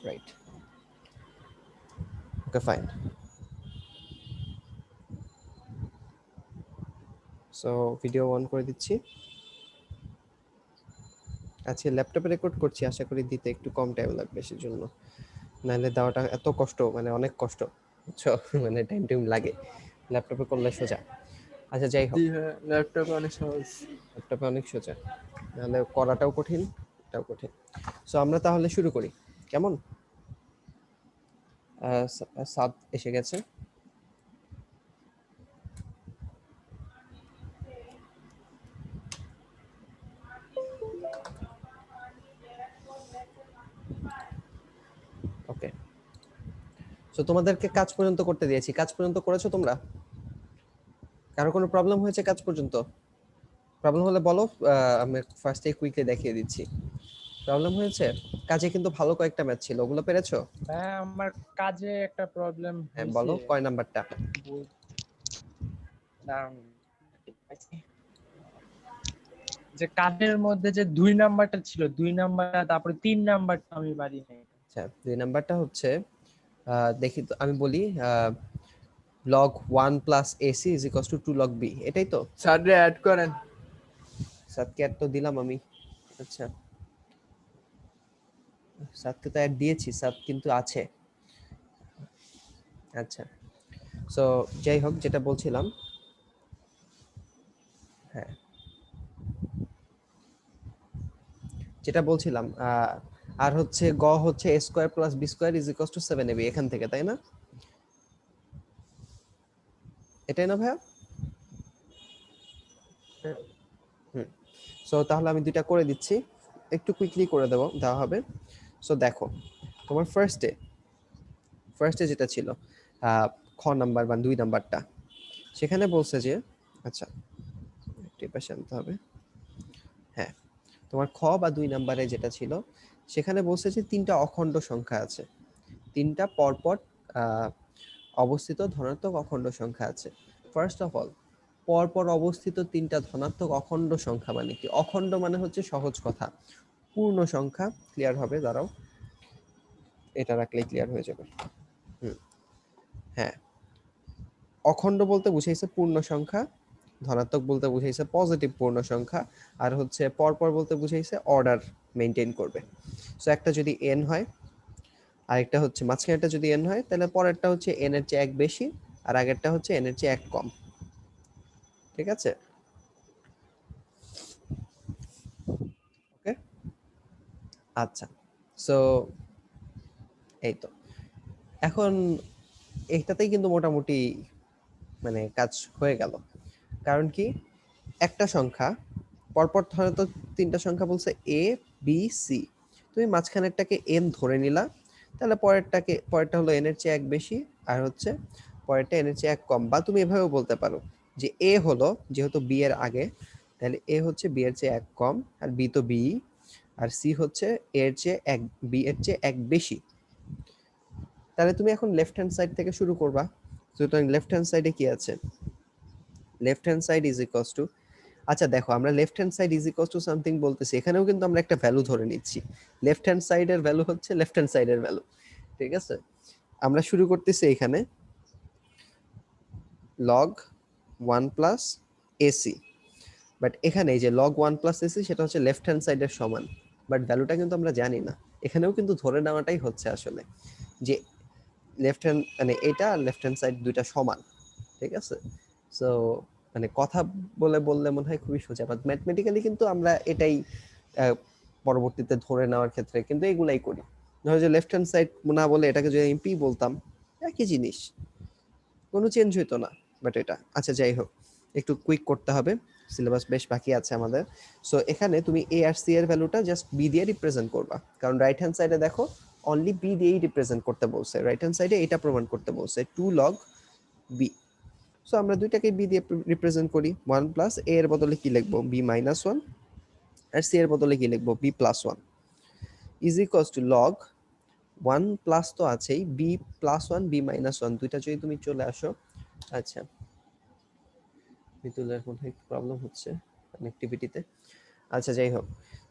Right, okay fine. So video on করে দিচ্ছি। আচ্ছা, ল্যাপটপে রেকর্ড করছি, আশা করি দিতে একটু কম টাইম লাগবে, সেজন্য। নাহলে দেওয়াটা এত কষ্ট, মানে অনেক কষ্ট, বুঝছো? মানে টাইম লাগে, ল্যাপটপে করলে সোজা। আচ্ছা যাই হোক, জি হ্যাঁ, ল্যাপটপে অনেক সহজ। ল্যাপটপে অনেক সোজা, নাহলে করাটাও কঠিন, এটাও কঠিন। সো আমরা তাহলে শুরু করি, কেমন? সাদ এসে গেছে। ওকে, সো তোমাদেরকে কাজ পর্যন্ত করতে দিয়েছি, কাজ পর্যন্ত করেছো তোমরা? কারো কোনো প্রবলেম হয়েছে কাজ পর্যন্ত? প্রবলেম হলে বলো, আমি ফার্স্টে কুইকলি দেখিয়ে দিচ্ছি। প্রবলেম হয়েছে? কাজে কিন্তু ভালো কয়েকটা ম্যাথ ছিল, ওগুলো পেরেছো? ভাই আমার কাজে একটা প্রবলেম হ্যাঁ হয়েছে। বলো, কয় নাম্বারটা? দাঁড়ান, যে কাজের মধ্যে যে 2 নাম্বারটা ছিল, 2 নাম্বারটা, তারপরে 3 নাম্বারটা আমি পারি নাই। আচ্ছা, 2 নাম্বারটা হচ্ছে, দেখি তো, আমি বলি, log 1 plus ac is equals to 2 log b, এটাই তো? স্যারে অ্যাড করেন। সাতকে অ্যাড তো দিলাম আমি। আচ্ছা, সাতকে তো অ্যাড দিয়েছি, সাত কিন্তু আছে। আচ্ছা, সো যাই হোক, যেটা বলছিলাম, হ্যাঁ যেটা বলছিলাম, আর হচ্ছে গ হচ্ছে a square plus b square is equals to 7ab, এখান থেকে, তাই না? এটাই না ভাইয়া? হুম। সো তাহলে আমি দুইটা করে দিচ্ছি, একটু কুইকলি করে দেওয়া হবে। সো দেখো, তোমার ফার্স্টে যেটা ছিল, খ নাম্বার বা 2 নাম্বারটা, সেখানে বলছে যে, আচ্ছা একটু এই পাশে আনতে হবে। হ্যাঁ, তোমার খ বা 2 নাম্বারে যেটা ছিল, সেখানে বলছে যে 3টা অখণ্ড সংখ্যা আছে, 3টা পরপর আহ, অবস্থিত ধনাত্মক অখণ্ড সংখ্যা আছে। ফার্স্ট অফ অল, পরপর অবস্থিত 3টা ধনাত্মক অখণ্ড সংখ্যা মানে কি? অখণ্ড মানে হচ্ছে সহজ কথা, পূর্ণ সংখ্যা। ক্লিয়ার হবে, দাঁড়াও, এটা রাখলেই ক্লিয়ার হয়ে যাবে। হুম, হ্যাঁ, অখণ্ড বলতে বুঝাইছে পূর্ণ সংখ্যা, ধনাত্মক বলতে বুঝাইছে পজিটিভ পূর্ণ সংখ্যা, আর হচ্ছে পরপর বলতে বুঝাইছে অর্ডার মেনটেন করবে। সো একটা যদি এন হয়, আরেকটা হচ্ছে মাঝখানেরটা যদি এন হয়, তাহলে পরেরটা হচ্ছে এন এর চেয়ে এক বেশি, আর আগেরটা হচ্ছে এন এর চেয়ে এক কম। ঠিক আছে, ওকে। আচ্ছা, সো এই তো, এখন এইটাতেই কিন্তু মোটামুটি মানে কাজ হয়ে গেল। কারণ কি, একটা সংখ্যা পরপর ধরে তো 3টা সংখ্যা বলছে এ বি সি, তুমি মাঝখানেরটাকে এন ধরে নিলা, তাহলে পরেরটা হলো এন এর চেয়ে এক বেশি, আর হচ্ছে পরেরটা এন এর চেয়ে এক কম। বা তুমি এভাবেও বলতে পারো যে এ হলো, যেহেতু বি এর আগে, তাহলে এ হচ্ছে বি এর চেয়ে এক কম, আর বি তো বি, আর সি হচ্ছে এর চেয়ে এক, বি এর চেয়ে এক বেশি। তাহলে তুমি এখন লেফট হ্যান্ড সাইড থেকে শুরু করবা। সুতরাং লেফট হ্যান্ড সাইডে কি আছে? Left hand side is equals two, আচ্ছা দেখো, আমরা left hand side is equals to something বলতেছি, এখানেও কিন্তু আমরা একটা ভ্যালু ধরে নিচ্ছি। লেফট হ্যান্ড সাইডের ভ্যালু হচ্ছে লেফট হ্যান্ড সাইডের ভ্যালু, ঠিক আছে? আমরা শুরু করতেছি এখানে লগ 1 প্লাস এসি, বাট এখানে এই যে লগ 1 প্লাস এসি, সেটা হচ্ছে লেফট হ্যান্ড সাইডের সমান, বাট ভ্যালুটা কিন্তু আমরা জানি না। এখানেও কিন্তু ধরে নেওয়াটাই হচ্ছে আসলে যে লেফট হ্যান্ড মানে এটা আর লেফট হ্যান্ড সাইড দুইটা সমান, ঠিক আছে? সো মানে কথা বললে মনে হয় খুবই সোজা, বাট ম্যাথমেটিক্যালি কিন্তু আমরা এটাই পরবর্তীতে ধরে নেওয়ার ক্ষেত্রে কিন্তু এগুলাই করি। ধরো যে লেফট হ্যান্ড সাইড না বলে এটাকে যদি আমি পি বলতাম, একই জিনিস, কোনো চেঞ্জ হইতো না। বাট এটা, আচ্ছা যাই হোক, একটু কুইক করতে হবে, সিলেবাস বেশ বাকি আছে আমাদের। সো এখানে তুমি এ আর সি এর ভ্যালুটা জাস্ট বি দিয়ে রিপ্রেজেন্ট করবা, কারণ রাইট হ্যান্ড সাইডে দেখো অনলি বি দিয়েই রিপ্রেজেন্ট করতে বলছে, রাইট হ্যান্ড সাইডে এটা প্রমাণ করতে বলছে 2 লগ বি। সো আমরা দুইটাকে বি দিয়ে রিপ্রেজেন্ট করি। 1 প্লাস এ এর বদলে কি লিখবো? বি মাইনাস 1, আর সি এর বদলে কি লিখবো? B plus 1 is equals to log 1 plus তো আছেই, বি প্লাস 1 বি মাইনাস 1, দুইটা যদি তুমি চলে আসো। আচ্ছা, মিতুলের মধ্যে একটু প্রবলেম হচ্ছে কানেক্টিভিটিতে। আচ্ছা যাই হোক,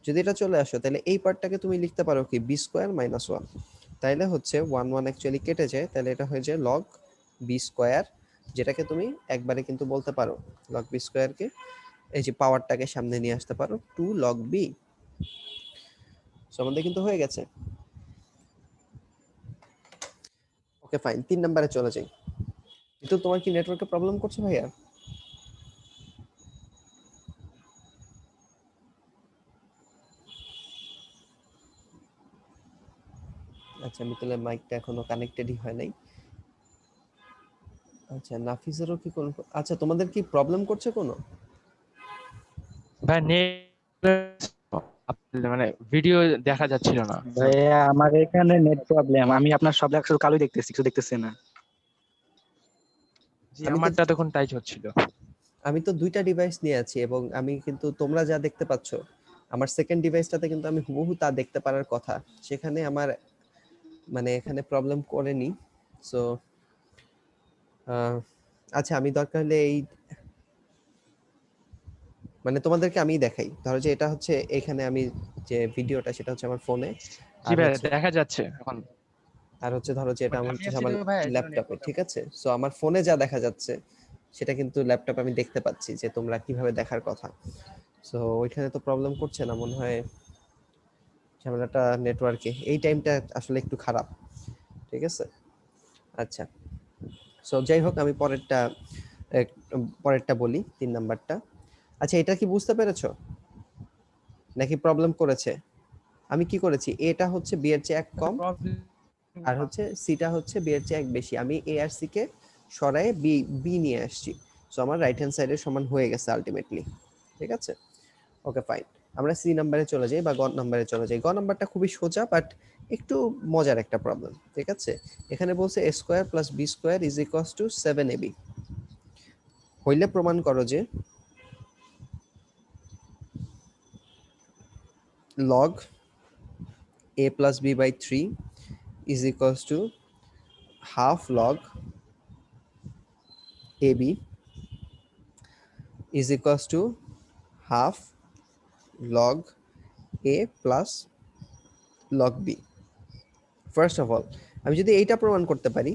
যদি এটা চলে আসো, তাহলে এই পার্টটাকে তুমি লিখতে পারো কি বি স্কোয়ার মাইনাস 1। তাইলে হচ্ছে 1 অ্যাকচুয়ালি কেটে যায়, তাহলে এটা হয়ে যায় লগ বি স্কোয়ার, যেটাকে তুমি একবারে কিন্তু বলতে পারো লগ বি স্কোয়ারকে এই যে পাওয়ারটাকে সামনে নিয়ে আসতে পারো 2 লগ বি। সো আমাদের কিন্তু হয়ে গেছে। ওকে ফাইন, 3 নম্বরে চলে যাই। কিন্তু তোমার কি নেটওয়ার্কে প্রবলেম করছে ভাইয়া? আচ্ছা, মিতুলের মাইকটা এখনো কানেক্টেডই হয় নাই। আচ্ছা, নাফিসেরও কি কোনো, আচ্ছা তোমাদের কি প্রবলেম করছে কোনো? ভাই মানে ভিডিও দেখা যাচ্ছিল না। ভাইয়া আমার এখানে নেট প্রবলেম, আমি আপনার সব লেখা শুধু কালোই দেখতেছি, কিছু দেখতেছি না। জি, আমি তো আমারটা তখন টাইট হচ্ছিল। আমি তো 2টা ডিভাইস নিয়ে আছি এবং আমি কিন্তু তোমরা যা দেখতে পাচ্ছ আমার সেকেন্ড ডিভাইসটাতে কিন্তু আমি হুবহু তা দেখতে পারার কথা, সেখানে আমার মানে এখানে প্রবলেম করেনি। সো আচ্ছা, আমি দরকার হলে এই মানে তোমাদেরকে আমি দেখাই, ধরো যে এটা হচ্ছে এখানে আমি যে ভিডিওটা সেটা হচ্ছে আমার ফোনে, জি আর ভাই, হচ্ছে দেখা যাচ্ছে এখন। ধরো যে এটা আমার আমি হচ্ছে আসছি আমার তো ভাই, এজন্য ল্যাপটপে, নেটওয়ার্ক। ঠিক আছে? সো আমার ফোনে যা দেখা যাচ্ছে সেটা কিন্তু ল্যাপটপে আমি দেখতে পাচ্ছি যে তোমরা কিভাবে দেখার কথা। সো ওইখানে তো প্রবলেম করছে না মনে হয়, ঝামেলাটা নেটওয়ার্কে এই টাইমটা আসলে একটু খারাপ, ঠিক আছে? আচ্ছা, সো যাই হোক আমি পরেরটা বলি, 3 নাম্বারটা। আচ্ছা, এটা কি বুঝতে পেরেছো নাকি প্রবলেম করেছে? আমি কি করেছি, এটা হচ্ছে বি এর চেয়ে 1 কম আর হচ্ছে সিটা হচ্ছে বি এর চেয়ে 1 বেশি, আমি এ আর সি কে সরায়ে বি বি নিয়ে আসছি। সো আমার রাইট হ্যান্ড সাইডের সমান হয়ে গেছে আলটিমেটলি, ঠিক আছে? ওকে ফাইন, আমরা সি নাম্বারে চলে যাই বা গ নাম্বারে চলে যাই। গ নাম্বারটা খুবই সোজা বাট একটু মজার একটা প্রবলেম, ঠিক আছে? এখানে বলছে a square plus b square is equals to 7ab, হইলে প্রমাণ করো যে log a plus b by 3 is equals to half log ab is equals to half log a plus log b। First of all আমি যদি এইটা প্রমাণ করতে পারি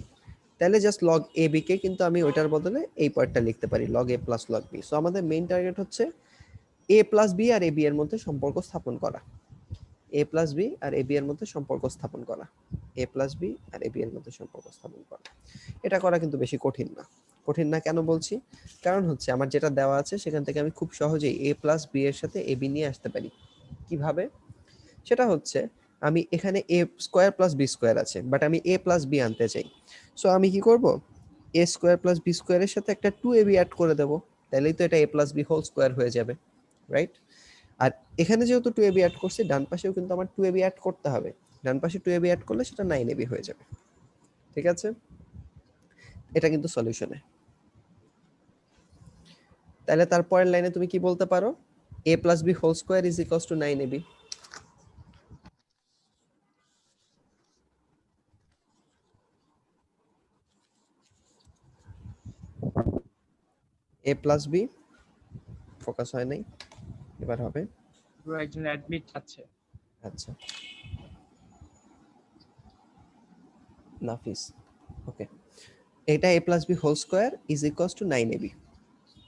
তাহলে জাস্ট লগ এ বি কে কিন্তু আমি ওইটার বদলে এই পার্টটা লিখতে পারি log A plus log B. So আমাদের মেইন টার্গেট হচ্ছে এ প্লাস বি আর এ বি এর মধ্যে সম্পর্ক স্থাপন করা, এ প্লাস বি আর এ বি এর মধ্যে সম্পর্ক স্থাপন করা, এ প্লাস বি আর এ বি এর মধ্যে সম্পর্ক স্থাপন করা। এটা করা কিন্তু বেশি কঠিন না। কঠিন না কেন বলছি, কারণ হচ্ছে আমার যেটা দেওয়া আছে সেখান থেকে আমি খুব সহজেই এ প্লাস বি এর সাথে এ বি নিয়ে আসতে পারি। কিভাবে? সেটা হচ্ছে আমি এখানে এ স্কোয়ার প্লাস বি স্কোয়ার আছে বাট আমি এ প্লাস বি আনতে চাই। সো আমি কি করব, এ স্কোয়ার প্লাস বি স্কোয়ারের সাথে একটা 2ab অ্যাড করে দেবো, তাহলেই তো এটা এ প্লাস বি হোল স্কোয়ার হয়ে যাবে, রাইট? আর এখানে যেহেতু 2ab অ্যাড করছি, ডান পাশেও কিন্তু আমার 2ab অ্যাড করতে হবে। ডান পাশে 2ab অ্যাড করলে সেটা 9ab হয়ে যাবে, ঠিক আছে? এটা কিন্তু সলিউশনে। তাহলে তারপরের লাইনে তুমি কি বলতে পারো, a plus B whole square is equals to 9ab। a plus B, focus হয় নাই, এবার হবে। পুরো একজন অ্যাডমিট আছে। আচ্ছা, নাফিস, ওকে। এটা a plus B whole square is equals to 9ab,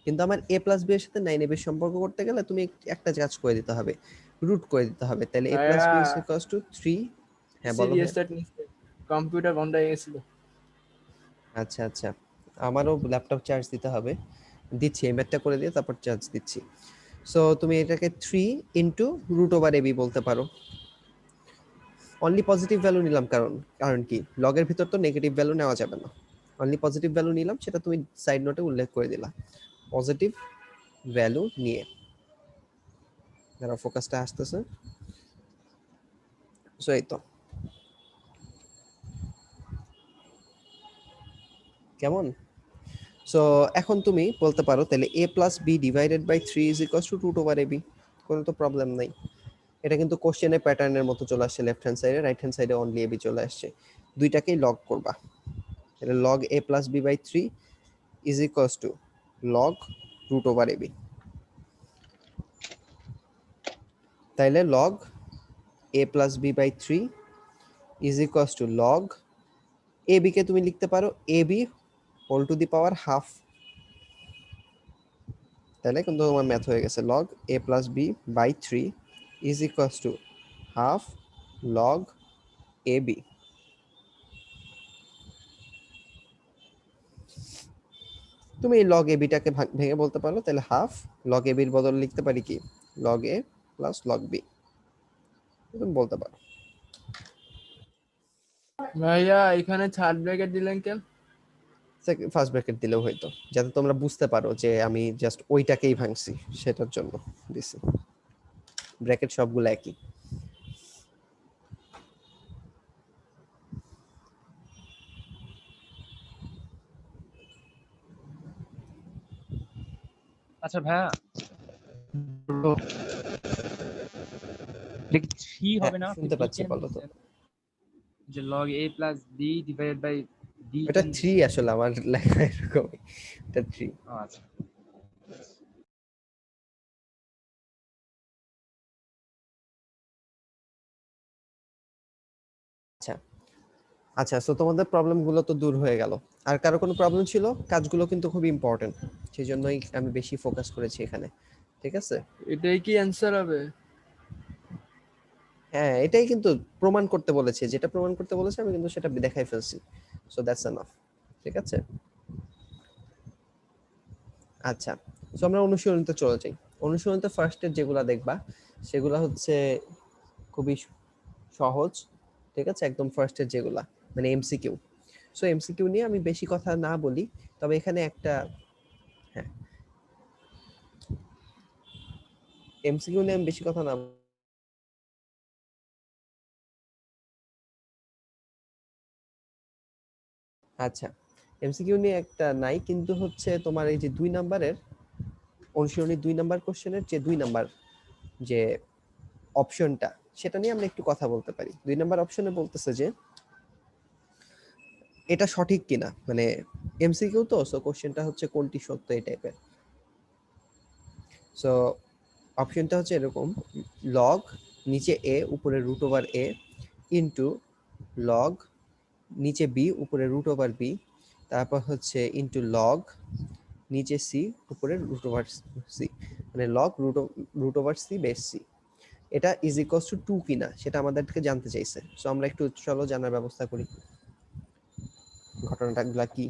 কিন্তু আমার a প্লাস বি এর সাথে 9ab এর সম্পর্ক করতে গেলে তুমি একটা কাজ করে দিতে হবে, রুট করে দিতে হবে। তাহলে a প্লাস ভাইয়া বি ইজ ইকুয়ালস টু 3। হ্যাঁ বলো ভাই। সিরিয়াসটা নিচ্ছে, কম্পিউটার বন্ধ হয়ে গেছিল। আচ্ছা আচ্ছা, আমারও ল্যাপটপ চার্জ দিতে হবে, দিচ্ছি, এই ম্যাথটা করে দিয়ে তারপর চার্জ দিচ্ছি। সো তুমি এটাকে 3 ইন্টু রুট ওভার এবি বলতে পারো। অনলি পজিটিভ ভ্যালু নিলাম, কারণ কারণ কি লগের ভিতর তো নেগেটিভ ভ্যালু নেওয়া যাবে না, অনলি পজিটিভ ভ্যালু নিলাম, সেটা তুমি সাইড নোটে উল্লেখ করে দিলা পজিটিভ ভ্যালু নিয়ে। যারা ফোকাসটা আসতেছে, সো এই তো কেমন। সো এখন তুমি বলতে পারো তাহলে a plus B divided by 3 is equals to root over AB, কোনো তো প্রবলেম নাই। এটা কিন্তু কোশ্চেনের প্যাটার্নের মতো চলে আসছে, লেফট হ্যান্ড সাইডে রাইট হ্যান্ড সাইডে অনলি এবি চলে আসছে, দুইটাকেই লগ করবা। তাহলে log a plus B by 3 is equals to log root over AB. তাইলে log a plus B by 3 is equals to log A B কে তুমি লিখতে পারো A B whole to the power half, তাহলে কিন্তু তোমার ম্যাথ হয়ে গেছে। Log A plus B by 3 is equals to half log A B. তুমি এই লগ এ বিটাকে ভেঙে বলতে পারো, তাহলে হাফ লগ এ বির বদলে লিখতে পারি কি log A plus log B, তুমি বলতে পারো। ভাইয়া এখানে থার্ড ব্র্যাকেট দিলেন কেন? ফার্স্ট ব্র্যাকেট দিলেও হয়তো, যাতে তোমরা বুঝতে পারো যে আমি জাস্ট ওইটাকেই ভাঙছি, সেটার জন্য দিছি। ব্র্যাকেট সবগুলো একই। আচ্ছা ভাইয়া, থ্রি হ্যাঁ হবে না? আপনি শুনতে কি পাচ্ছি, কেন বলো তো। বলছেন যে log a plus b divided by d এটা কেন 3 দিচ্ছেন? আসলে আমার লেখা এরকম, এটা 3। আচ্ছা। আচ্ছা আচ্ছা, সো তোমাদের প্রবলেম গুলো তো দূর হয়ে গেল। আর কারো কোনো প্রবলেম ছিল? কাজগুলো কিন্তু খুব ইম্পর্টেন্ট, সেই জন্যই আমি বেশি ফোকাস করেছি এখানে, ঠিক আছে? এটাই কি অ্যান্সার হবে? হ্যাঁ এটাই কিন্তু প্রমাণ করতে বলেছে, যেটা প্রমাণ করতে বলেছে আমি কিন্তু সেটা দেখাই ফেলছি। সো দ্যাটস এনাফ, ঠিক আছে? আচ্ছা, সো আমরা অনুশীলনীতে চলে যাই। অনুশীলনীতে ফার্স্টের যেগুলা দেখবা সেগুলা হচ্ছে খুবই সহজ, ঠিক আছে? একদম ফার্স্টের যেগুলা মানে এমসিকিউ। সো এমসিকিউ নিয়ে আমি বেশি কথা না বলি, তবে এখানে একটা, হ্যাঁ এমসিকিউ নিয়ে আমি বেশি কথা না, আচ্ছা এমসিকিউ নিয়ে একটা নাই, কিন্তু হচ্ছে তোমার এই যে 2 নাম্বারের অনুশীলনী 2 নাম্বার কোশ্চেনের যে 2 নাম্বার যে অপশনটা, সেটা নিয়ে আমরা একটু কথা বলতে পারি। 2 নাম্বার অপশনে বলতেছে যে এটা সঠিক কিনা, মানে এমসিকিউ তো, সো কোশ্চেনটা হচ্ছে কোনটি সত্য এই টাইপের। সো অপশনটা হচ্ছে এরকম, লগ নিচে এ উপরে root over A into log নিচে বি উপরে রুট ওভার বি, তারপর হচ্ছে ইন্টু লগ নিচে সি উপরে রুট ওভার সি, মানে log root over C base C. এটা ইজ ইকুয়ালস টু 2 কিনা সেটা আমাদেরকে জানতে চাইছে। সো আমরা একটু চলো জানার ব্যবস্থা করি ঘটনাটা কি।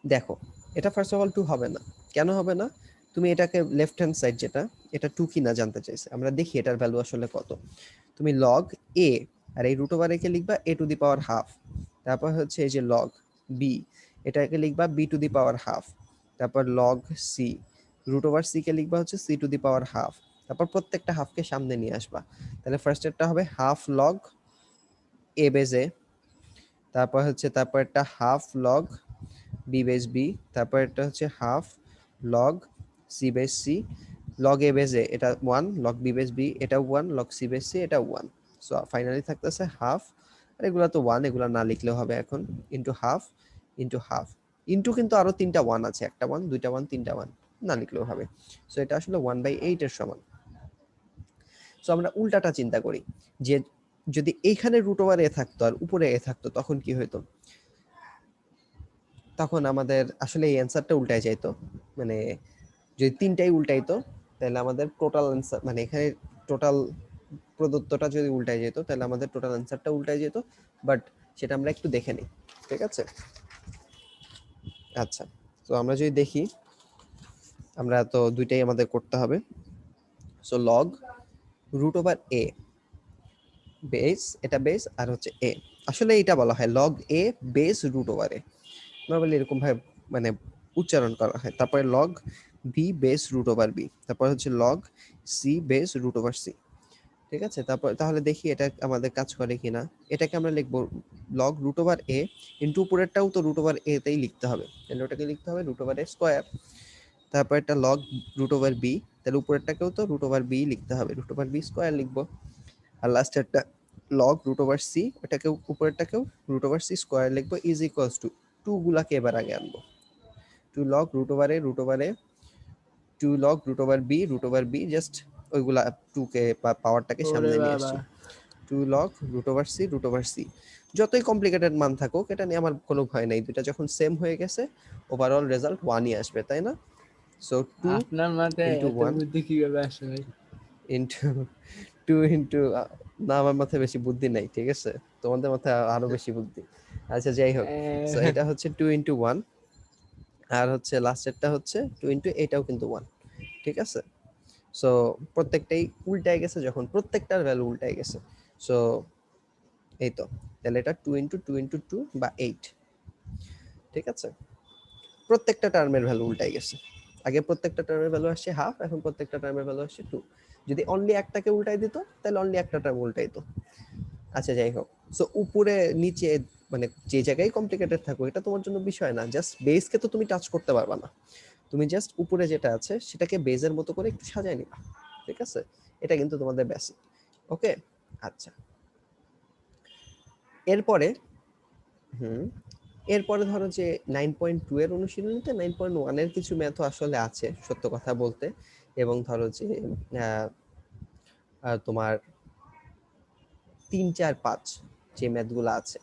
দেখো এটা ফার্স্ট অফ অল 2 হবে না। কেন হবে না? তুমি এটাকে লেফট হ্যান্ড সাইড যেটা, এটা 2 কিনা জানতে চাইছে। আমরা দেখি এটার ভ্যালু আসলে কত। তুমি লগ এ আর এই রুট ওভার এ কে লিখবা এ টু দি পাওয়ার হাফ, তারপর হচ্ছে এই যে লগ বি এটাকে লিখবা B to the power half, তারপর log C root over C কে লিখবা হচ্ছে C to the power half, তারপর প্রত্যেকটা হাফকে সামনে নিয়ে আসবা। তাহলে ফার্স্ট এরটা হবে half log A base A, তারপর একটা half log B base B, তারপর এটা হচ্ছে half log C base C, log A base A এটা 1, লগ বি বেস বি এটা 1, লগ সি বেস সি এটা 1। সো ফাইনালি থাকতেছে হাফ, আর এগুলা তো 1, এগুলা না লিখলেও হবে এখন, into half into half, into কিন্তু আরো 3টা 1 আছে, একটা 1 2টা 1 3টা 1, না লিখলেও হবে। সো এটা আসলে 1/8 এর সমান। সো আমরা উল্টাটা চিন্তা করি, যে যদি এইখানে রুট ওভার এ থাকতো আর উপরে এ থাকতো তখন কি হইতো? তখন আমাদের আসলে এই অ্যান্সারটা উল্টায় যাইতো, মানে যদি 3টাই উল্টাইতো তাহলে আমাদের টোটাল অ্যান্সার, মানে এখানে টোটাল প্রদত্তটা যদি উল্টায় যেত তাহলে আমাদের টোটাল অ্যান্সারটা উল্টায় যেত। বাট সেটা আমরা একটু দেখে নিই, ঠিক আছে? আচ্ছা, তো আমরা যদি দেখি, আমরা তো দুইটাই আমাদের করতে হবে। So log root over A base, এটা বেস আর হচ্ছে এ, আসলে এটা বলা হয় log A base root over A, normally এরকম ভাবে মানে উচ্চারণ করা হয়। তারপরে log B base root over B, তারপর হচ্ছে log C base root over C, ঠিক আছে? তারপর তাহলে দেখি এটা আমাদের কাজ করে কিনা। এটাকে আমরা লিখবো log root over A into উপরেরটাও তো রুট ওভার এ তেই লিখতে হবে, তাহলে ওটাকে লিখতে হবে রুট ওভার এ স্কোয়ার। তারপর একটা লগ রুট ওভার বি, তাহলে উপরেরটাকেও তো রুট ওভার বি লিখতে হবে, রুট ওভার বি স্কোয়ার লিখবো। আর লাস্ট একটা লগ রুট ওভার সি, ওটাকেও উপরেরটাকেও রুট ওভার সি স্কোয়ার লিখবো, ইজ ইকুয়ালস টু 2 গুলাকে এবার আগে আনবো, 2 log root over A 2 log root over B just ওইগুলা 2 কে পাওয়ারটাকে ওরে সামনে নিয়ে বাবা, আসছি। 2 log √c যতই কমপ্লিকেটেড মান থাকুক এটা নিয়ে আমার কোনো ভয় নাই, দুটো যখন সেম হয়ে গেছে ওভারঅল রেজাল্ট 1ই আসবে, তাই না? সো 2 আপনার মাথায় into এত 1 বুদ্ধি কিভাবে আসে ভাই? ইনটু 2 ইনটু না, আমার মাথায় বেশি বুদ্ধি নাই, ঠিক আছে? তোমাদের মাথায় আরো বেশি বুদ্ধি। আচ্ছা যাই হোক, সো এটা হচ্ছে 2 ইনটু 1, আর হচ্ছে লাস্টেরটা হচ্ছে 2 ইনটু এটাও কিন্তু 1, ঠিক আছে? সো প্রত্যেকটাই উল্টায় গেছে, যখন প্রত্যেকটার ভ্যালু উল্টায় গেছে, সো এই তো, তাহলে এটা 2 ইনটু 2 ইনটু 2 বা 8, ঠিক আছে? প্রত্যেকটা টার্মের ভ্যালু উল্টাই গেছে। আগে প্রত্যেকটা টার্মের ভ্যালু আসছে হাফ, এখন প্রত্যেকটা টার্মের ভ্যালু আসছে 2। যদি অনলি একটাকে উল্টাই দিত তাহলে অনলি একটা টার্ম উল্টাইতো। আচ্ছা যাই হোক, সো উপরে নিচে মানে যে জায়গায় কমপ্লিকেটেড থাকুক এটা তোমার জন্য বিষয় না, জাস্ট বেসকে তো তুমি টাচ করতে পারবা না, তুমি জাস্ট উপরে যেটা আছে সেটাকে বেজের মতো করে একটু সাজায় নিবা, ঠিক আছে? এটা কিন্তু তোমাদের বেসিক। ওকে, আচ্ছা এরপরে এরপরে ধরো যে 9.2 এর অনুশীলনীতে 9.1 এর কিছু ম্যাথও আসলে আছে সত্য কথা বলতে, এবং ধরো যে তোমার 3 4 5 যে ম্যাথগুলো আছে,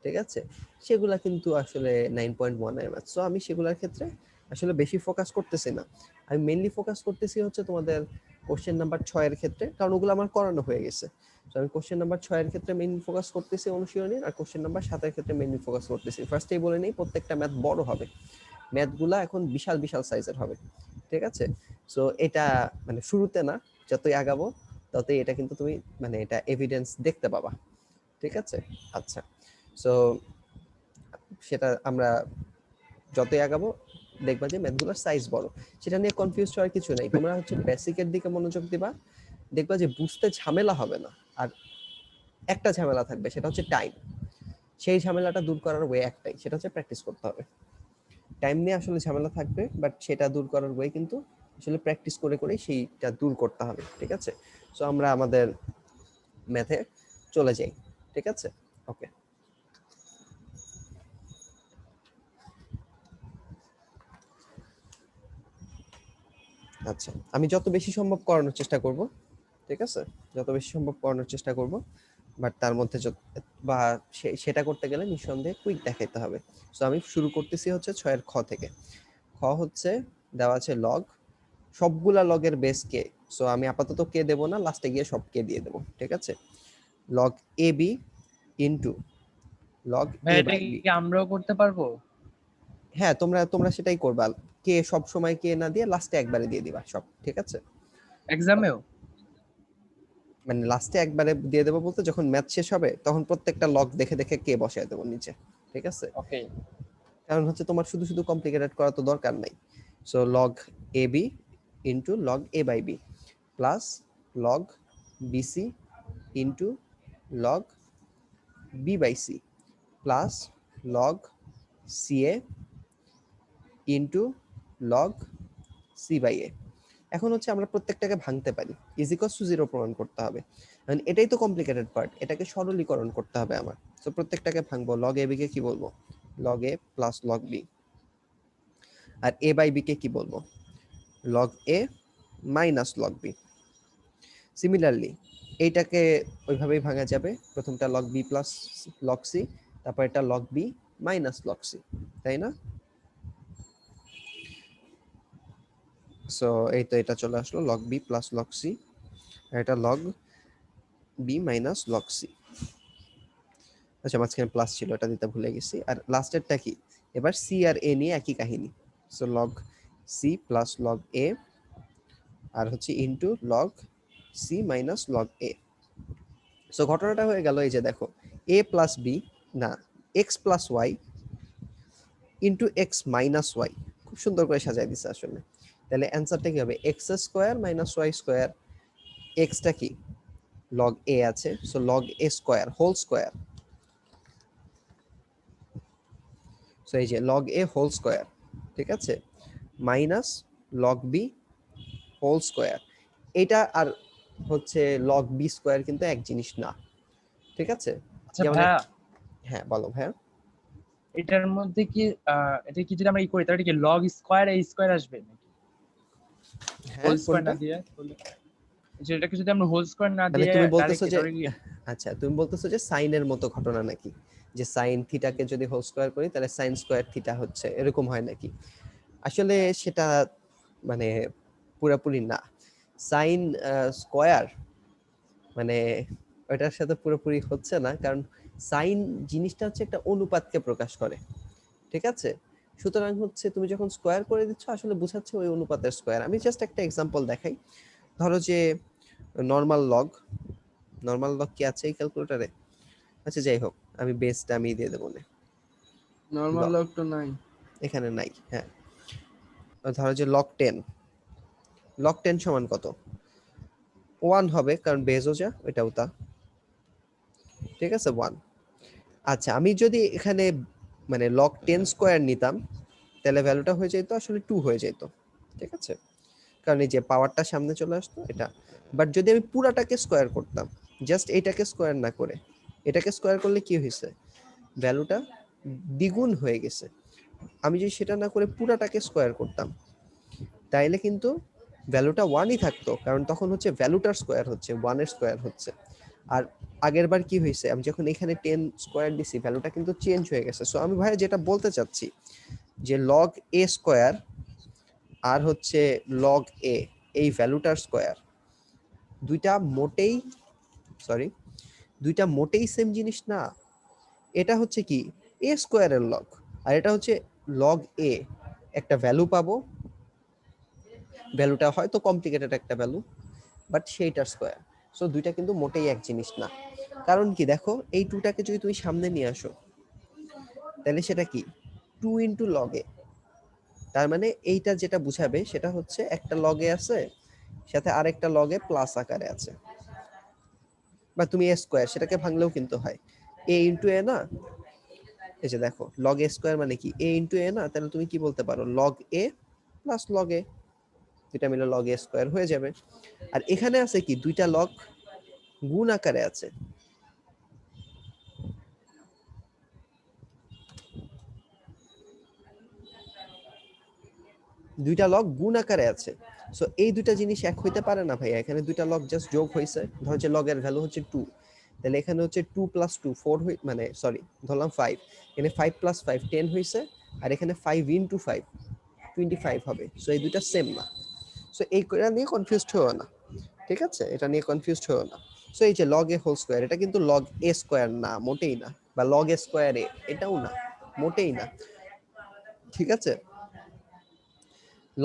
ঠিক আছে, সেগুলা কিন্তু আসলে 9.1 এর ম্যাথ। সো আমি সেগুলোর ক্ষেত্রে আসলে বেশি ফোকাস করতেছি না, আমি মেইনলি ফোকাস করতেছি হচ্ছে তোমাদের কোশ্চেন নাম্বার 6 এর ক্ষেত্রে, কারণ ওগুলো আমার করানো হয়ে গেছে। তো আমি কোশ্চেন নাম্বার 6 এর ক্ষেত্রে মেইনলি ফোকাস করতেছি অনুশীলনী, আর কোশ্চেন নাম্বার 7 এর ক্ষেত্রে মেইনলি ফোকাস করতেছি। ফার্স্টেই বলে নেই প্রত্যেকটা ম্যাথ বড় হবে, ম্যাথগুলা এখন বিশাল বিশাল সাইজের হবে, ঠিক আছে? সো এটা মানে শুরুতে না, যতই আগাবো ততই এটা কিন্তু তুমি মানে এটা এভিডেন্স দেখতে পাবা, ঠিক আছে? আচ্ছা, সো সেটা আমরা যতই আগাবো দেখবা যে ম্যাথগুলোর সাইজ বড়, সেটা নিয়ে কনফিউজ হওয়ার কিছু নাই। তোমরা হচ্ছে বেসিকের দিকে মনোযোগ দিবা, দেখবা যে বুঝতে ঝামেলা হবে না। আর একটা ঝামেলা থাকবে, সেটা হচ্ছে টাইম। সেই ঝামেলাটা দূর করার ওয়ে একটাই, সেটা হচ্ছে প্র্যাকটিস করতে হবে। টাইম নিয়ে আসলে ঝামেলা থাকবে, বাট সেটা দূর করার ওয়ে কিন্তু আসলে প্র্যাকটিস করে করে সেইটা দূর করতে হবে, ঠিক আছে? সো আমরা আমাদের ম্যাথে চলে যাই, ঠিক আছে? ওকে, আচ্ছা আমি যত বেশি সম্ভব করানোর চেষ্টা করব, ঠিক আছে? যত বেশি সম্ভব করানোর চেষ্টা করব, বাট তার মধ্যে বা সেটা করতে গেলে নিঃসন্দেহে কুইক দেখাইতে হবে। সো আমি শুরু করতেছি হচ্ছে 6 এর খ থেকে। খ হচ্ছে দেওয়া আছে লগ, সবগুলা লগের বেস কে। সো আমি আপাতত কে দেব না, লাস্টে গিয়ে সব কে দিয়ে দেব, ঠিক আছে? Log A B into log ভাই এ এটা বাই কি বি। আমরাও করতে পারবো? হ্যাঁ, তোমরা তোমরা সেটাই করবা, কে সব সময় কে না দিয়ে লাস্টে একবারে দিয়ে দিবা সব, ঠিক আছে? এক্সামেও? মানে লাস্টে একবারে দিয়ে দেবো বলতে যখন ম্যাথ শেষ হবে তখন প্রত্যেকটা লগ দেখে দেখে কে বসায় দেবো নিচে, ঠিক আছে? ওকে। কারণ হচ্ছে তোমার শুধু শুধু কমপ্লিকেটেড করা তো দরকার নাই। So log A B into log A by B plus log BC into log B by C plus log C A into log C by A. এখন হচ্ছে আমরা প্রত্যেকটাকে ভাঙতে পারি, ইজ ইকুয়ালস টু 0 প্রমাণ করতে হবে। কারণ এটাই তো কমপ্লিকেটেড পার্ট, এটাকে সরলীকরণ করতে হবে আমার। সো প্রত্যেকটাকে ভাঙবো, লগ এ বি কে কি বলবো? Log A plus log B. আর এ বাই বি কে কি বলবো? Log A minus log B. Similarly এইটাকে ওইভাবেই ভাঙা যাবে, প্রথমটা log B plus log C, তারপর এটা log B minus log C, তাই না? সো এই তো এটা চলে আসলো log B plus log C, আর এটা log B minus log C. আচ্ছা মাঝখানে প্লাস ছিল, এটা দিতে ভুলে গেছি। আর লাস্টেরটা কি? এবার সি আর এ নিয়ে একই কাহিনী। So log C plus log A, আর হচ্ছে into log C minus log A. So ঘটনাটা হয়ে গেল এই যে দেখো, এ প্লাস বি না, X plus Y into X minus Y, খুব সুন্দর করে সাজাই দিছে আসলে। তাহলে অ্যান্সারটা কি হবে? X square minus Y square. এক্সটা কি? লগ এ আছে, so log A square whole square. So এই যে লগ এ হোল স্কোয়ার, ঠিক আছে, minus log B whole square. এটা আর হচ্ছে লগ বি স্কোয়ার কিন্তু এক জিনিস না, ঠিক আছে? আচ্ছা যেমন ভাইয়া, হ্যাঁ বলো ভাইয়া। এটার মধ্যে কি এটা কি যদি আমরা করি তাহলে কি লগ স্কয়ার এ স্কয়ার আসবে নাকি? হ্যাঁ হোল স্কয়ার কোনটা? না দিয়ে যেটাকে যদি আমরা হোল স্কয়ার না মানে দিয়ে তুমি বলতেছো ডাইরেক্ট যে এটা কি? আচ্ছা, তুমি বলতেছো যে সাইনের মতো ঘটনা নাকি, যে সাইন থিটাকে যদি হোল স্কয়ার করি তাহলে সাইন স্কয়ার থিটা হচ্ছে, এরকম হয় নাকি? আসলে সেটা মানে পুরোপুরি না। সাইন স্কয়ার মানে ওটার সাথে পুরোপুরি হচ্ছে না, কারণ সাইন জিনিসটা হচ্ছে একটা অনুপাতকে প্রকাশ করে, ঠিক আছে? সুতরাং হচ্ছে তুমি যখন স্কয়ার করে দিচ্ছ আসলে বোঝাচ্ছে ওই অনুপাতের স্কয়ার। আমি জাস্ট একটা এক্সাম্পল দেখাই। ধরো যে নর্মাল লগ, নর্মাল লগ কি আছে এই ক্যালকুলেটরে? আচ্ছা যাই হোক, আমি বেসটা আমি দিয়ে দেবো না, নর্মাল লগ তো নাই। এখানে নাই। হ্যাঁ, ধরো যে লগ টেন সমান কত? 1 হবে, কারণ বেসও যা এটাও তা, ঠিক আছে 1। আচ্ছা, আমি যদি এখানে মানে লগ 10 স্কয়ার নিতাম তাহলে ভ্যালুটা হয়ে যেত আসলে 2 হয়ে যেত, ঠিক আছে? কারণ এই যে পাওয়ারটা সামনে চলে আসতো এটা। বাট যদি আমি পুরাটাকে স্কয়ার করতাম, জাস্ট এইটাকে স্কয়ার না করে এটাকে স্কয়ার করলে কি হয়েছে, ভ্যালুটা দ্বিগুণ হয়ে গেছে। আমি যদি সেটা না করে পুরাটাকে স্কয়ার করতাম তাইলে কিন্তু ভ্যালুটা 1ই থাকতো, কারণ তখন হচ্ছে ভ্যালুটার স্কয়ার হচ্ছে 1 এর স্কয়ার হচ্ছে। আর আগের বার কি হয়েছে, আমি যখন এখানে 10 স্কয়ার দিছি ভ্যালুটা কিন্তু চেঞ্জ হয়ে গেছে। সো আমি ভাই যেটা বলতে চাচ্ছি যে লগ এ স্কয়ার আর হচ্ছে লগ এ, এই ভ্যালুটার স্কয়ার দুইটা মোটেই দুইটা মোটেই সেম জিনিস না। এটা হচ্ছে কি এ স্কয়ারের লগ, আর এটা হচ্ছে লগ এ। একটা ভ্যালু পাবো, ভ্যালুটা হয়তো কমপ্লিকেটেড একটা ভ্যালু, বাট সেইটার স্কয়ার। সো দুইটা কিন্তু মোটেই এক জিনিস না। কারণ কি দেখো, এই টুটাকে যদি তুমি সামনে নিয়ে আসো তাহলে সেটা কি 2 ইন্টু লগ এ, তার মানে এইটা যেটা বুঝাবে সেটা হচ্ছে একটা লগে আছে সাথে আরেকটা লগে প্লাস আকারে আছে। বা তুমি এ স্কয়ার সেটাকে ভাঙলেও কিন্তু হয় এ ইন্টু এ না। এই যে দেখো লগ এ স্কয়ার মানে কি এ ইন্টু এ না, তাহলে তুমি কি বলতে পারো লগ এ প্লাস লগ এ, দুইটা মিলে লগ এ স্কয়ার হয়ে যাবে। আর এখানে আছে কি দুইটা লগ গুণ আকারে আছে, দুইটা লগ গুণ আকারে আছে। সো এই দুইটা জিনিস এক হইতে পারে না ভাইয়া, এখানে দুইটা লগ জাস্ট যোগ হয়েছে। ধরো যে লগের ভ্যালু হচ্ছে 2, তাহলে এখানে হচ্ছে 2 প্লাস 2 4 মানে সরি ধরলাম 5, এখানে 5 প্লাস 5 10 হয়েছে, আর এখানে 5 ইন্টু 5 25 হবে। সো এই দুইটা সেম না। সো এইটা নিয়ে কনফিউজড হও না, ঠিক আছে? এটা নিয়ে কনফিউজড হও না। সো এই যে লগ এ হোল স্কয়ার, এটা কিন্তু লগ এ স্কয়ার না, মোটেই না। বা লগ এ স্কয়ার এ, এটাও না, মোটেই না, ঠিক আছে?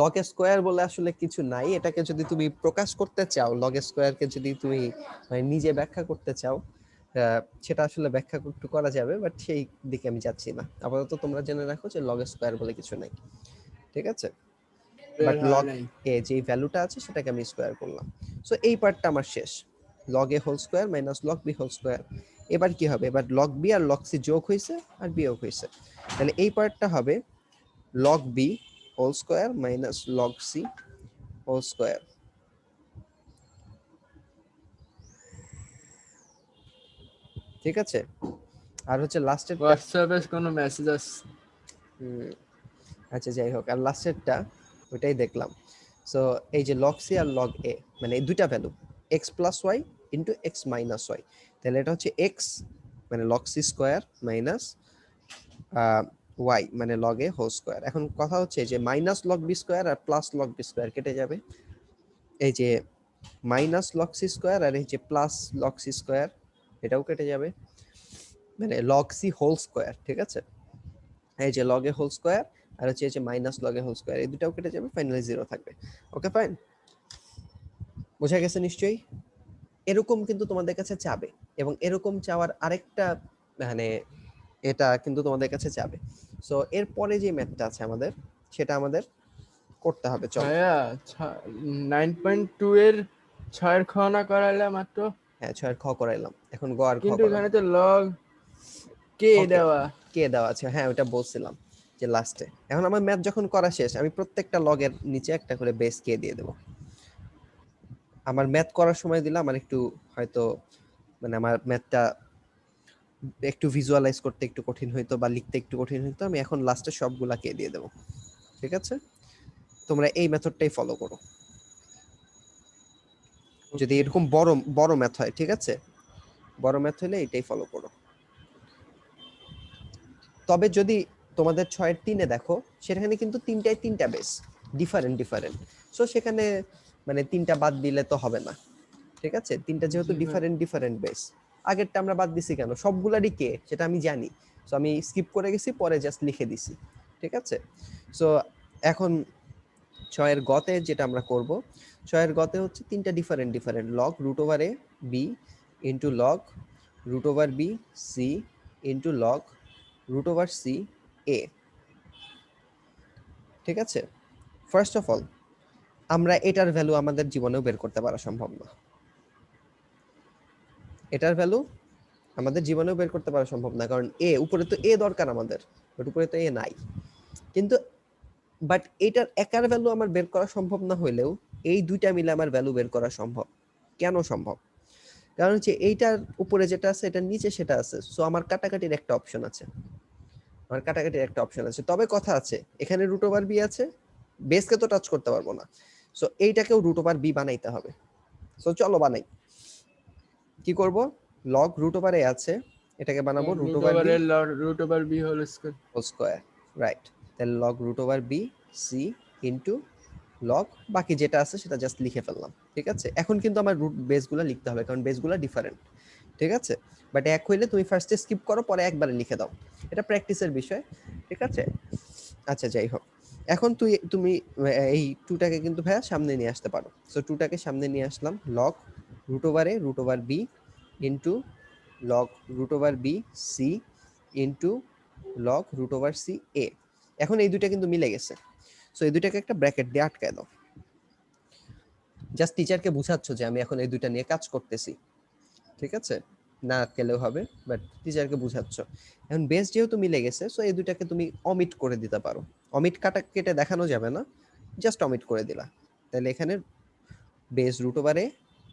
লগ স্কয়ার বলে আসলে কিছু নাই। এটাকে যদি তুমি প্রকাশ করতে চাও, লগ স্কয়ারকে যদি তুমি মানে নিজে ব্যাখ্যা করতে চাও, সেটা আসলে ব্যাখ্যা একটু করা যাবে, বাট সেই দিকে আমি যাচ্ছি না। আপাতত তোমরা জেনে রাখো যে লগ স্কয়ার বলে কিছু নাই, ঠিক আছে? বের বাট হয় লগ নাই। এ যে ভ্যালুটা আছে সেটাকে আমি স্কয়ার করলাম। সো এই পার্টটা আমার শেষ, log A whole square minus log B whole square. এবার কি হবে, এবার লগ বি আর লগ সি যোগ হয়েছে আর বিয়োগ হয়েছে, তাহলে এই পার্টটা হবে log b whole square minus log c whole square। ঠিক আছে? আর হচ্ছে লাস্টেরটা, হোয়াটসঅ্যাপে কোনো মেসেজ আসছে। আচ্ছা যাই হোক, আর লাস্টেরটা ওইটাই দেখলাম। সো এই যে log c R log a মানে এই দুইটা value x plus Y into X minus Y, তাহলে এটা হচ্ছে x মানে log c square minus Y মানে log a হোল স্কোয়ার। এখন কথা হচ্ছে যে মাইনাস log b স্কোয়ার আর প্লাস log b স্কোয়ার কেটে যাবে, এই যে মাইনাস লগ সি স্কোয়ার আর এই যে প্লাস লগ সি স্কোয়ার এটাও কেটে যাবে, মানে লগ সি হোল স্কোয়ার, ঠিক আছে? এই যে লগ এ হোল স্কোয়ার আর হচ্ছে এই যে minus log A whole square, এই দুটাও কেটে যাবে, ফাইনালি জিরো থাকবে। ওকে ফাইন, বোঝা গেছে নিশ্চয়ই? এরকম কিন্তু তোমাদের কাছে চাবে, এবং এরকম চাওয়ার আরেকটা মানে এটা কিন্তু তোমাদের কাছে চাবে। সো এরপরে যে ম্যাথটা আছে আমাদের, সেটা আমাদের করতে হবে। চলো। ভাইয়া 9.2 এর 6 খ না করাইলে মাত্র, হ্যাঁ, 6 খ করাইলাম, এখন গ আর খ কিন্তু করাবো। এখানে তো লগ কে ওকে, দেওয়া। কে দেওয়া আছে, হ্যাঁ ওটা বলছিলাম যে লাস্টে। এখন আমার ম্যাথ যখন করা শেষ আমি প্রত্যেকটা লগের নিচে একটা করে বেস কে দিয়ে দেবো। আমার ম্যাথ করার সময় দিলে আমার একটু হয়তো মানে আমার ম্যাথটা একটু ভিজুয়ালাইজ করতে একটু কঠিন হইতো বা লিখতে একটু কঠিন হইতো, আমি এখন লাস্টে সবগুলা কে দিয়ে দেবো, ঠিক আছে? তোমরা এই মেথডটাই ফলো করো যদি এরকম বড় বড় ম্যাথ হয়, ঠিক আছে? বড় ম্যাথ হলে এটাই ফলো করো। তবে যদি তোমাদের 6 এর 3-এ দেখো, সেখানে কিন্তু তিনটায় তিনটা বেস, ডিফারেন্ট। সো সেখানে মানে তিনটা বাদ দিলে তো হবে না, ঠিক আছে? তিনটা যেহেতু জি ভাই। ডিফারেন্ট বেস, আগেরটা আমরা বাদ দিছি কেন? সবগুলারই কে সেটা আমি জানি, সো আমি স্কিপ করে গেছি, পরে জাস্ট লিখে দিছি, ঠিক আছে? সো এখন 6-এর গতে যেটা আমরা করব, 6-এর গতে হচ্ছে তিনটা different log root over A B into log root over B C into log root over C A, ঠিক আছে? ফার্স্ট অফ অল আমরা এটার ভ্যালু আমাদের জীবনেও বের করতে পারা সম্ভব না, এটার ভ্যালু আমাদের জীবনেও বের করতে পারা সম্ভব না, কারণ এ উপরে তো এ দরকার আমাদের, বাট উপরে তো এ নাই। কিন্তু বাট এটার একার ভ্যালু আমার বের করা সম্ভব না হইলেও এই দুইটা মিলে আমার ভ্যালু বের করা সম্ভব। কেন সম্ভব? কারণ হচ্ছে এইটার উপরে যেটা আছে এটার নিচে সেটা আছে, সো আমার কাটাকাটির একটা অপশন আছে, তবে কথা আছে এখানে রুট ওভার বি আছে, বেসকে তো টাচ করতে পারবো না, সো এইটাকেও রুট ওভার বি বানাইতে হবে। সো চলো বানাই। কি করব? লগ রুট ওভার এ আছে, এটাকে বানাবো root over B root over B whole square. Whole square, right? তাহলে log root over B C into log, বাকি যেটা আছে সেটা জাস্ট লিখে ফেললাম, ঠিক আছে? এখন কিন্তু আমার রুট বেসগুলো লিখতে হবে, কারণ বেসগুলো ডিফারেন্ট, ঠিক আছে? বাট এক হইলে তুমি ফার্স্টে স্কিপ করো, পরে একবারে লিখে দাও, এটা প্র্যাকটিসের বিষয়, ঠিক আছে? আচ্ছা যাই হোক, এখন তুমি এই টুটাকে কিন্তু ভাইয়া সামনে নিয়ে আসতে পারো। সো টুটাকে সামনে নিয়ে আসলাম, log root over A root over B into log root over B C into log root over C A. এখন এই দুইটা কিন্তু মিলে গেছে, সো এই দুইটাকে একটা ব্র্যাকেট দিয়ে আটকায় দাও। জাস্ট টিচারকে বুঝাচ্ছ যে আমি এখন এই দুইটা নিয়ে কাজ করতেছি, ঠিক আছে? না আটকেলেও হবে, বাট টিচারকে বুঝাচ্ছ। এখন বেস যেহেতু মিলে গেছে, সো এই দুইটাকে তুমি অমিট করে দিতে পারো। অমিট কেটে দেখানো যাবে না, জাস্ট অমিট করে দিলা। তাহলে এখানে বেস রুট ওভার এ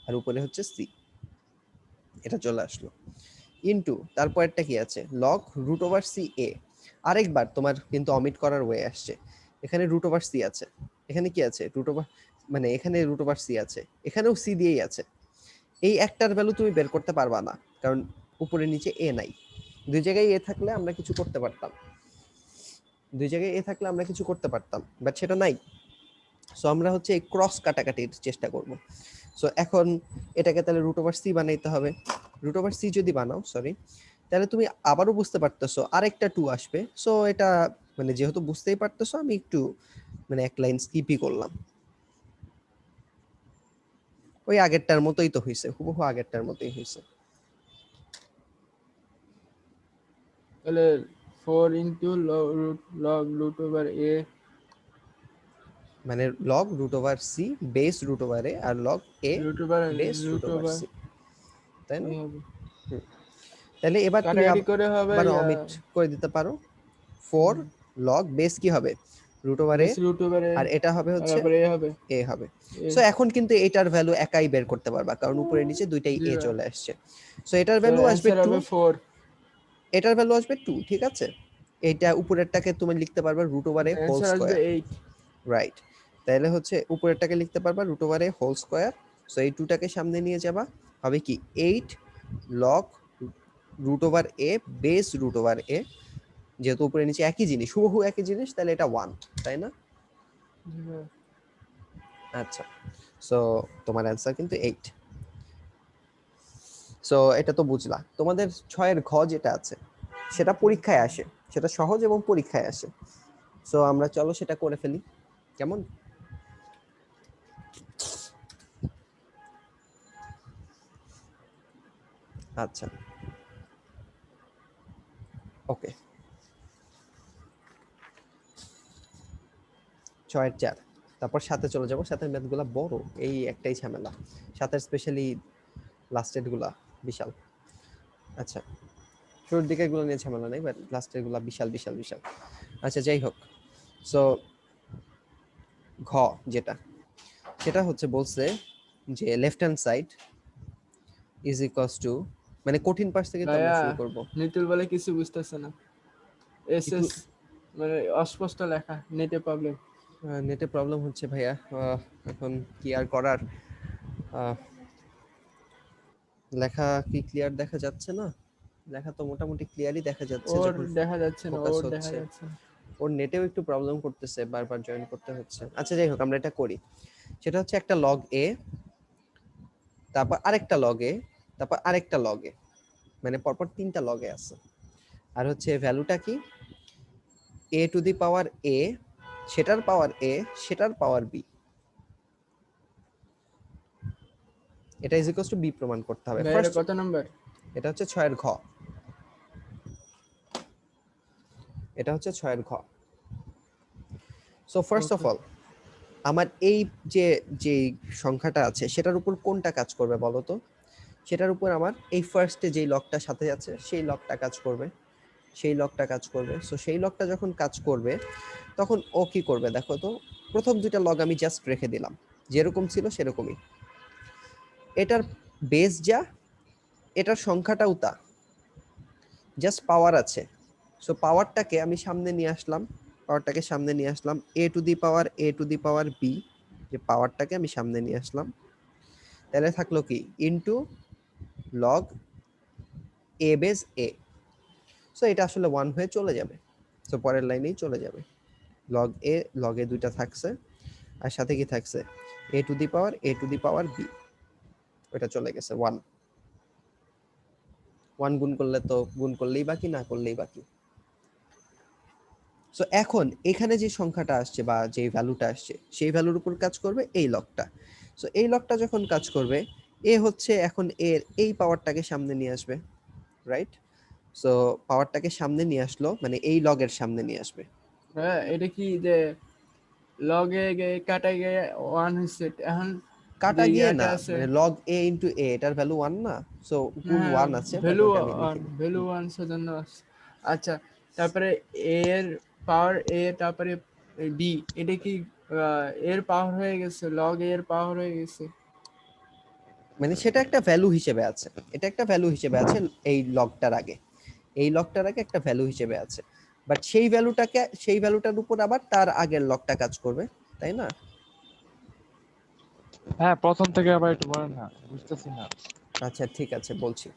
আর উপরে হচ্ছে সি, এটা চলে আসলো। ইনটু তারপরেরটা কি আছে? লগ রুট ওভার সি এ। আরেকবার তোমার কিন্তু অমিট করার ওয়ে আসছে, এখানে রুট ওভার সি আছে, এখানে কি আছে? রুট ওভার, মানে এখানে রুট ওভার সি আছে, এখানেও সি দিয়েই আছে। এই একটার ভ্যালু তুমি বের করতে পারবা না, কারণ উপরে নিচে এ নাই। দুই জায়গায় এ থাকলে আমরা কিছু করতে পারতাম, বাট সেটা নাই। সো আমরা হচ্ছে এই ক্রস কাটাকাটির চেষ্টা করব। সো এখন এটাকে তাহলে রুট ওভার সি বানাইতে হবে। রুট ওভার সি যদি বানাও, সরি, তাহলে তুমি আবারও বুঝতে পারতেছো আরেকটা 2 আসবে। সো এটা মানে যেহেতু বুঝতেই পারতেছো, আমি একটু মানে এক লাইন স্কিপই করলাম। ওই আগেরটার মতোই তো হইছে, হুবহু আগেরটার মতোই হইছে। তাহলে 4 into log root over A, মানে log root over C base root over A আর log A root over base root over C, তাই না? এই হবে। হুম। তাহলে এবার তুমি কাটাকাটি করে হবে আবার অমিট করে দিতে পারো। 4 লগ বেস কি হবে? Root over A, base root over A, আর এটা হবে আর হচ্ছে তারপরে এ হবে। এ হবে। এ, সো এখন কিন্তু এটার ভ্যালু একাই বের করতে পারবা, কারণ উপরে নিচে দুইটাই জি এ ভাই। চলে আসছে। সো এটার তো ভ্যালু আসবে অ্যানসার 2, হবে 4। এটার ভ্যালু আসবে 2, ঠিক আছে? এইটা উপরেরটাকে তুমি লিখতে পারবা রুট ওভার এ হোল অ্যানসার আসবে স্কয়ার, 8। রাইট? তাহলে হচ্ছে উপরেরটাকে লিখতে পারবা রুট ওভার এ হোল স্কয়ার। সো এই 2টাকে সামনে নিয়ে যাবা, হবে কি 8 log root over A base root over এ, যেহেতু উপরে নিচে একই জিনিস, হুবহু একই জিনিস, তাহলে এটা 1, তাই না? আচ্ছা, সো তোমার অ্যান্সার কিন্তু 8। সো এটা তো বুঝলা। তোমাদের 6-এর ঘ যেটা আছে সেটা পরীক্ষায় আসে, সেটা সহজ এবং পরীক্ষায় আসে। সো আমরা চলো সেটা করে ফেলি, কেমন? আচ্ছা, ওকে। 6-এর 4, তারপর 7-এ চলে যাবো। 7-এর ম্যাথগুলা বড়, এই একটাই ঝামেলা। 7-এর স্পেশালি লাস্টের গুলা বিশাল। আচ্ছা, শুরুর দিকের গুলো নিয়ে ঝামেলা নেই, বাট লাস্টের গুলা বিশাল। আচ্ছা যাই হোক, সো ঘ যেটা, সেটা হচ্ছে বলছে যে left hand side is equals two, মানে কঠিন পাশ থেকে তো আমরা ভাইয়া শুরু করব। নিতুল বলে কিছু বুঝতেছে না, একটু এসএস মানে অস্পষ্ট লেখা, নেটে প্রবলেম। নেটে প্রবলেম হচ্ছে ভাইয়া, এখন কি আর করার। লেখা কি ক্লিয়ার দেখা যাচ্ছে না? লেখা তো মোটামুটি ক্লিয়ারই দেখা যাচ্ছে ওর যখন দেখা যাচ্ছে না, ফোকাস ওর দেখা হচ্ছে। যাচ্ছে না। ওর নেটেও একটু প্রবলেম করতেছে, বারবার জয়েন করতে হচ্ছে। আচ্ছা যাই হোক, আমরা এটা করি। সেটা হচ্ছে একটা লগ এ, তারপর আরেকটা লগ এ, তারপর আরেকটা লগ এ, মানে পরপর তিনটা লগে আছে। আর হচ্ছে ভ্যালুটা কি, এ টু দি পাওয়ার এ, সেটার পাওয়ার এ, সেটার পাওয়ার বি, এটা ইজ ইকুয়ালস টু বি প্রমাণ করতে হবে। ভাই এটা ফার্স্ট কত নাম্বার? এটা হচ্ছে 6 এর ঘ, এটা হচ্ছে 6 এর ঘ। So first of okay. All আমার এই যে যে সংখ্যাটা আছে সেটার উপর কোনটা কাজ করবে বলো তো? সেটার উপর আমার এই ফার্স্টে যেই লকটা সাথে আছে সেই লকটা কাজ করবে, সেই লকটা কাজ করবে। সো সেই লকটা যখন কাজ করবে তখন ও কি করবে দেখো তো, প্রথম দুইটা লগ আমি জাস্ট রেখে দিলাম যেরকম ছিল সেরকমই। এটার বেস যা, এটার সংখ্যাটাও তা, জাস্ট পাওয়ার আছে। সো পাওয়ারটাকে আমি সামনে নিয়ে আসলাম, পাওয়ারটাকে সামনে নিয়ে আসলাম, A to the power A to the power B, যে পাওয়ারটাকে আমি সামনে নিয়ে আসলাম। তাহলে থাকলো কি into log A base A. So এটা আসলে 1 হয়ে চলে যাবে, সো পরের লাইনেই চলে যাবে। লগ এ দুইটা থাকছে, আর সাথে কি থাকছে, A to the power A to the power B, ওটা চলে গেছে 1। 1 গুণ করলে তো গুণ করলেই বাকি, না করলেই বাকি। সো এখন এখানে যে সংখ্যাটা আসছে বা যে ভ্যালুটা আসছে সেই ভ্যালুর উপর কাজ করবে এই লকটা। সো এই লকটা যখন কাজ করবে, এ হচ্ছে এখন এর এই পাওয়ারটাকে সামনে নিয়ে আসবে, রাইট? সো পাওয়ারটাকে সামনে নিয়ে আসলো, মানে এই লগের সামনে নিয়ে আসবে। হ্যাঁ এটা কি যে লগে গিয়ে কাটা গিয়ে 1 হচ্ছে এখন যে কাটা গিয়ে ইয়াটা না, আছে। মানে লগ এ ইনটু এ, এটার ভ্যালু 1 না, সো গুণ হ্যাঁ 1 আছে, বাট ভ্যালু ওটা আমি লিখি 1, ভ্যালু 1 সেজন্য আছে। আচ্ছা তারপরে এ এর পাওয়ার এ, তারপরে বি, এটা কি এর পাওয়ার হয়ে গেছে, লগ এর পাওয়ার হয়ে গেছে। মানে সেটা একটা ভ্যালু হিসেবে আছে, এটা একটা ভ্যালু হিসেবে আছে এই লগটার আগে, এই লগটার আগে একটা ভ্যালু হিসেবে আছে। বাট সেই ভ্যালুটাকে, সেই ভ্যালুটার উপর আবার তার আগের লগটা কাজ করবে, তাই না? হ্যাঁ, প্রথম থেকে আবার একটু বলেন না, বুঝতেছি না। আচ্ছা ঠিক আছে বলছি।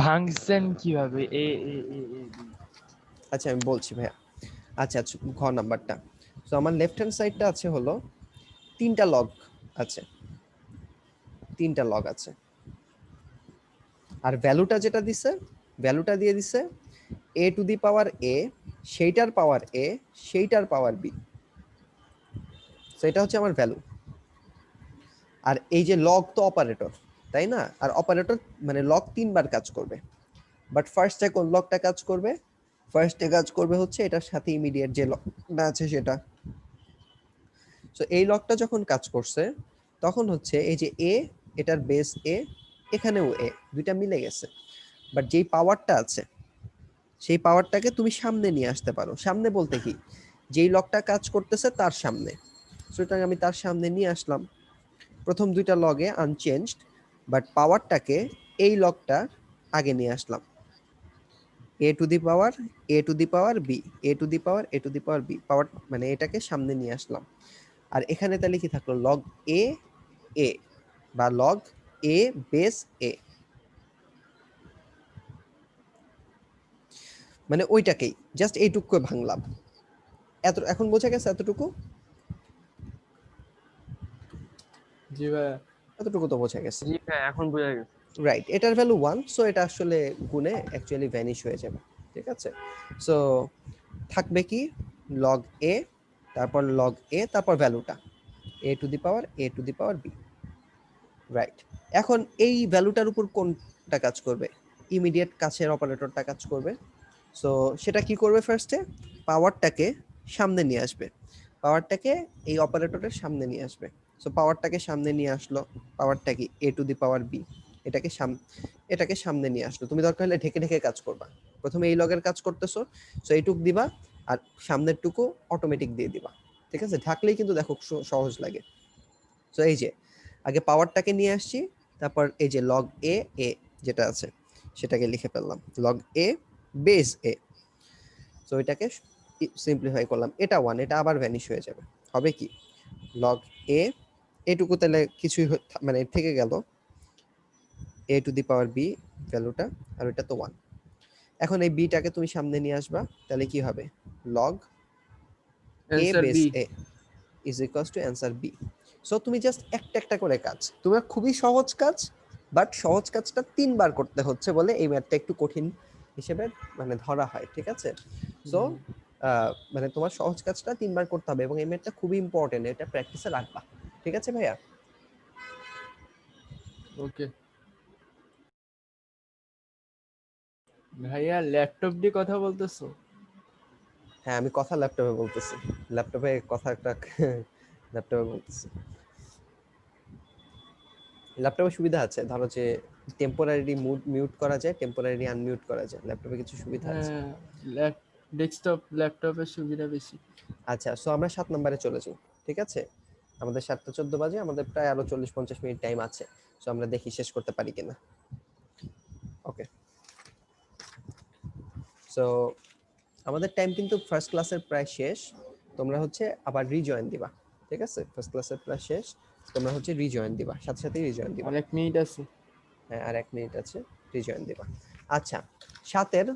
ভাঙছেন কিভাবে এ এ এ এ বি? আচ্ছা আমি বলছি ভাইয়া। আচ্ছা আচ্ছা, ঘ নাম্বারটা। সো আমার লেফট হ্যান্ড সাইডটা আছে হলো তিনটা লগ আছে, তিনটা লগ আছে। আর ভ্যালুটা যেটা দিছে, ভ্যালুটা দিয়ে দিছে এ টু দি পাওয়ার এ, সেইটার পাওয়ার এ, সেইটার পাওয়ার বি। সো এটা হচ্ছে আমার ভ্যালু। আর এই যে লগ তো অপারেটর, তাই না? আর অপারেটর মানে লগ 3 বার কাজ করবে। বাট ফার্স্টে কোন লগটা কাজ করবে? ফার্স্টে কাজ করবে হচ্ছে এটার সাথে ইমিডিয়েট যে লগটা আছে সেটা। সো এই লগটা যখন কাজ করছে তখন হচ্ছে এই যে এ, এটার বেস এ, এখানেও এ, দুইটা মিলে গেছে। বাট যেই পাওয়ারটা আছে সেই পাওয়ারটাকে তুমি সামনে নিয়ে আসতে পারো। সামনে বলতে কি, যেই লগটা কাজ করতেছে তার সামনে। সুতরাং আমি তার সামনে নিয়ে আসলাম। প্রথম দুইটা লগে আনচেঞ্জড, বাট পাওয়ারটাকে এই লগটা আগে নিয়ে আসলাম। A to the power A to the power B, A to the power A to the power B, power মানে এটাকে সামনে নিয়ে আসলাম। আর এখানে তাহলে কি থাকলো, লগ এ এ বা লগ এ বেস এ, মানে ওইটাকেই জাস্ট এইটুকু ভাঙলাম। এত এখন বোঝা গেছে? এতটুকু, জি ভাই। এতটুকু তো বোঝা গেছে, জি ভাই, এখন বোঝা গেছে। রাইট? এটার ভ্যালু 1, সো এটা আসলে গুণে অ্যাকচুয়ালি ভ্যানিশ হয়ে যাবে, ঠিক আছে? সো থাকবে কি, লগ এ, তারপর লগ এ, তারপর ভ্যালুটা A to the power A to the power B, right? এখন এই ভ্যালুটার উপর কোনটা কাজ করবে? ইমিডিয়েট কাছের অপারেটরটা কাজ করবে। সো সেটা কি করবে, ফার্স্টে পাওয়ারটাকে সামনে নিয়ে আসবে, পাওয়ারটাকে এই অপারেটরের সামনে নিয়ে আসবে। সো পাওয়ারটাকে সামনে নিয়ে আসলো, পাওয়ারটা কি এ টু দি পাওয়ার বি, এটাকে এটাকে সামনে নিয়ে আসলো। তুমি দরকার হলে ঢেকে ঢেকে কাজ করবা, প্রথমে এই লগের কাজ করতেছো, সো এইটুক দিবা, আর সামনের টুকু অটোমেটিক দিয়ে দিবা, ঠিক আছে? ঢাকলেই কিন্তু দেখো সহজ লাগে। সো এই যে আগে পাওয়ারটাকে নিয়ে আসছি, তারপর এই যে লগ এ এ যেটা আছে সেটাকে লিখে ফেললাম, log A base A. So এটাকে সিম্পলিফাই করলাম, এটা 1, এটা আবার ভ্যানিশ হয়ে যাবে। হবে কি, লগ এ, এটুকু তাহলে কিছুই মানে থেকে গেল, a two the power b ভ্যালুটা, আর এটা তো 1। এখন এই bটাকে তুমি সামনে নিয়ে আসবা, তাহলে কি হবে log a answer base B. a is equals to answer B. So তুমি জাস্ট একটা একটা করে কাজ, তোমার খুবই সহজ কাজ, বাট সহজ কাজটা 3বার করতে হচ্ছে বলে এই ম্যাথটা একটু কঠিন হিসেবে মানে ধরা হয়, ঠিক আছে? সো মানে তোমার সহজ কাজটা 3বার করতে হবে এবং এই ম্যাথটা খুবই ইম্পর্টেন্ট, এটা প্র্যাকটিসে রাখবা, ঠিক আছে ভাইয়া? ওকে ভাইয়া, ল্যাপটপ দিয়ে কথা বলতেছো? হ্যাঁ, আমি কথা ল্যাপটপে বলতেছি, ল্যাপটপে কথা একটা ল্যাপটপে বলতেছি। ল্যাপটপে সুবিধা আছে, ধরো যে টেম্পোরারি মিউট করা যায়, টেম্পোরারি আনমিউট করা যায়, ল্যাপটপে কিছু সুবিধা আছে। হ্যাঁ, ডেস্কটপ ল্যাপটপের সুবিধা বেশি। আচ্ছা, সো আমরা 7 নম্বরে চলে যাই, ঠিক আছে? আমাদের 7:14 বাজে, আমাদের প্রায় আরো 40-50 মিনিট টাইম আছে। সো আমরা দেখি শেষ করতে পারি কিনা। ওকে, সো আমাদের টাইম কিন্তু ফার্স্ট ক্লাসের প্রায় শেষ, তোমরা হচ্ছে আবার রিজয়েন দিবা, ঠিক আছে? ফার্স্ট ক্লাসের প্রায় শেষ, তোমরা হচ্ছে রিজয়েন দিবা, সাথে সাথে রিজয়েন দিবা। আর 1 মিনিট আছে। হ্যাঁ, আর 1 মিনিট আছে, রিজয়েন দিবা। আচ্ছা, 7-এর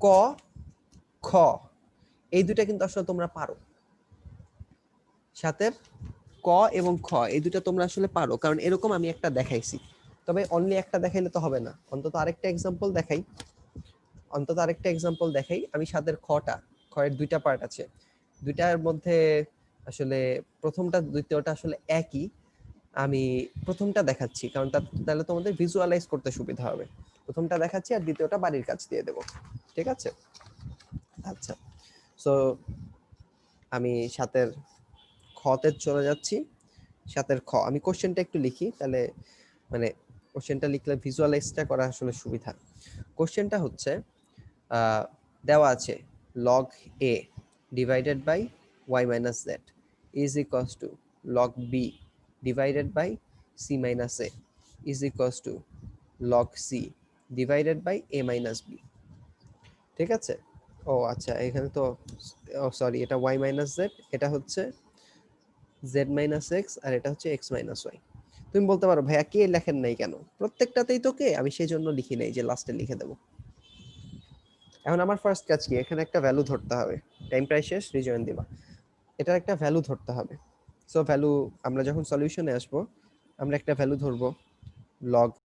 ক খ এই দুইটা কিন্তু আসলে তোমরা পারো। 7-এর ক এবং খ এই দুটো তোমরা আসলে পারো, কারণ এরকম আমি একটা দেখাইছি। তবে অনলি একটা দেখাইলে তো হবে না, অন্তত আরেকটা এক্সাম্পল দেখাই, আমি 7-এর খয়ের দুইটা পার্ট আছে, দুইটার মধ্যে আসলে প্রথমটা দ্বিতীয়টা আসলে একই। আমি প্রথমটা দেখাচ্ছি, কারণ তাহলে তোমাদের ভিজুয়ালাইজ করতে সুবিধা হবে। প্রথমটা দেখাচ্ছি আর দ্বিতীয়টা বাড়ির কাজ দিয়ে দেবো, ঠিক আছে? আচ্ছা, সো আমি 7-এর খতে চলে যাচ্ছি। 7-এর খ আমি কোশ্চেনটা একটু লিখি, তাহলে মানে কোশ্চেনটা লিখলে ভিজুয়ালাইজটা করা আসলে সুবিধা। কোশ্চেনটা হচ্ছে দেওয়া আছে log a divided by y minus z is equals to log b divided by c minus a is equals to log c divided by a minus b, ঠিক আছে? ও আচ্ছা, এখানে তো সরি, এটা y মাইনাস z, এটা হচ্ছে z minus x, আর এটা হচ্ছে x মাইনাস y। তুমি বলতে পারো ভাইয়া কে লেখেন নাই কেন? প্রত্যেকটাতেই তো কে, আমি সেই জন্য লিখি নাই যে লাস্টে লিখে দেবো। এখন আমার ফার্স্ট কাজ কি, এখানে একটা ভ্যালু ধরতে হবে, টাইম প্রায় শেষ, রিজয়েন দিবা। এটার একটা ভ্যালু ধরতে হবে। সো ভ্যালু আমরা যখন সলিউশনে আসবো, আমরা একটা ভ্যালু ধরবো log